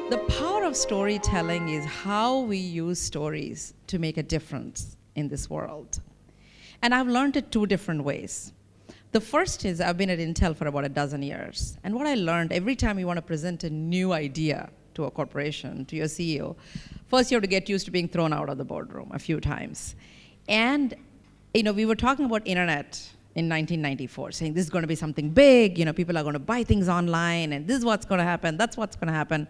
The power of storytelling is how we use stories to make a difference in this world. And I've learned it two different ways. The first is I've been at Intel for about a dozen years. And what I learned, every time you want to present a new idea to a corporation, to your CEO, first you have to get used to being thrown out of the boardroom a few times. And we were talking about internet in 1994, saying this is going to be something big, people are going to buy things online, and this is what's going to happen, that's what's going to happen.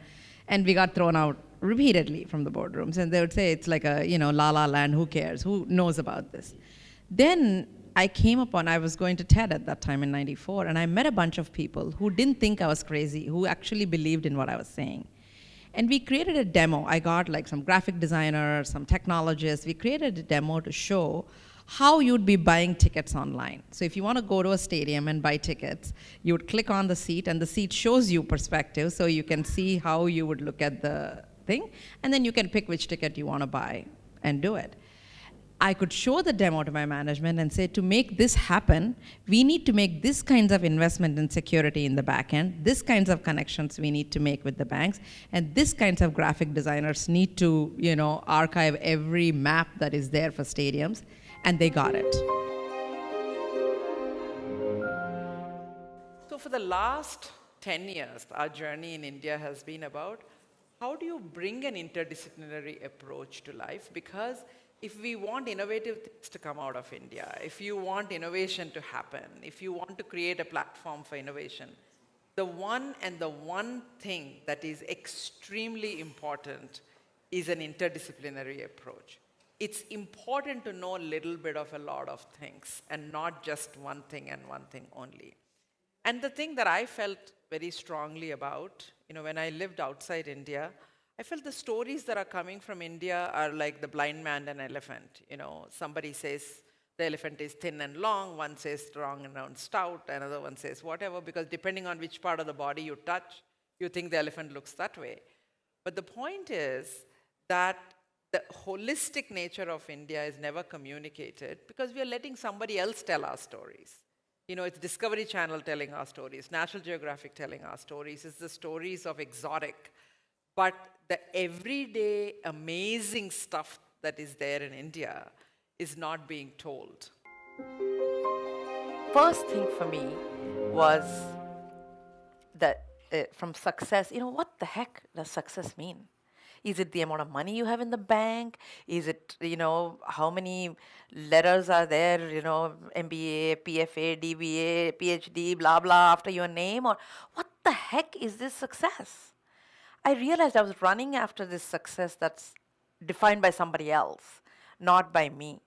And we got thrown out repeatedly from the boardrooms. And they would say it's like a, la la land, who cares? Who knows about this? Then I was going to TED at that time in 94, and I met a bunch of people who didn't think I was crazy, who actually believed in what I was saying. And we created a demo. I got like some graphic designers, some technologists. We created a demo to show how you'd be buying tickets online. So if you want to go to a stadium and buy tickets, you would click on the seat, and the seat shows you perspective, so you can see how you would look at the thing, and then you can pick which ticket you want to buy and do it. I could show the demo to my management and say, to make this happen, we need to make this kinds of investment in security in the back end, this kinds of connections we need to make with the banks, and this kinds of graphic designers need to, archive every map that is there for stadiums, and they got it. So for the last 10 years, our journey in India has been about how do you bring an interdisciplinary approach to life? Because if we want innovative things to come out of India, if you want innovation to happen, if you want to create a platform for innovation, the one thing that is extremely important is an interdisciplinary approach. It's important to know a little bit of a lot of things and not just one thing and one thing only. And the thing that I felt very strongly about, when I lived outside India, I felt the stories that are coming from India are like the blind man and elephant. Somebody says the elephant is thin and long, one says strong and stout, another one says whatever, because depending on which part of the body you touch, you think the elephant looks that way. But the point is that the holistic nature of India is never communicated because we are letting somebody else tell our stories. It's Discovery Channel telling our stories, National Geographic telling our stories, it's the stories of exotic. But the everyday amazing stuff that is there in India is not being told. First thing for me was that from success, what the heck does success mean? Is it the amount of money you have in the bank? Is it, how many letters are there, MBA, PFA, DBA, PhD, blah, blah, after your name? Or what the heck is this success? I realized I was running after this success that's defined by somebody else, not by me.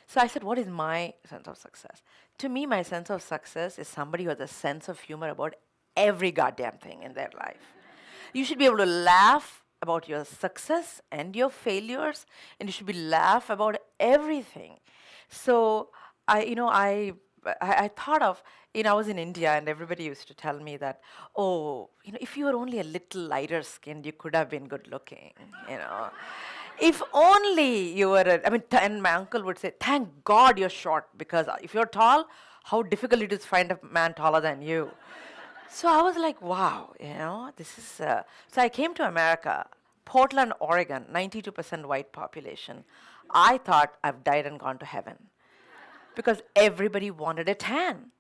So I said, what is my sense of success? To me, my sense of success is somebody who has a sense of humor about every goddamn thing in their life. You should be able to laugh about your success and your failures, and you should laugh about everything. So I thought of, I was in India, and everybody used to tell me that, if you were only a little lighter skinned, you could have been good looking, If only you were, and my uncle would say, thank God you're short, because if you're tall, how difficult it is to find a man taller than you. So I was like, wow, this is, so I came to America, Portland, Oregon, 92% white population. I thought I've died and gone to heaven because everybody wanted a tan.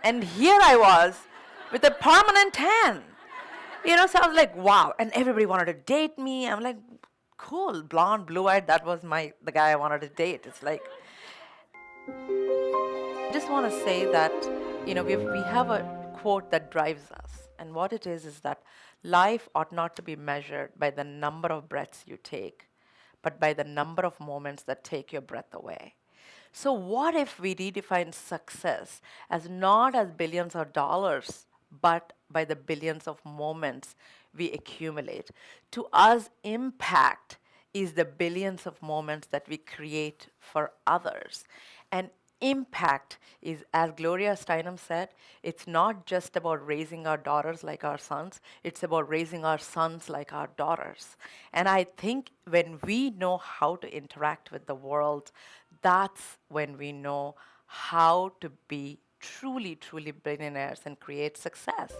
And here I was with a permanent tan. So I was like, wow. And everybody wanted to date me. I'm like, cool, blonde, blue-eyed, that was the guy I wanted to date. It's like, I just want to say that, we have a quote that drives us. And what it is that life ought not to be measured by the number of breaths you take, but by the number of moments that take your breath away. So what if we redefine success as not as billions of dollars, but by the billions of moments we accumulate? To us, impact is the billions of moments that we create for others. And impact is, as Gloria Steinem said, it's not just about raising our daughters like our sons, it's about raising our sons like our daughters. And I think when we know how to interact with the world, that's when we know how to be truly, truly billionaires and create success.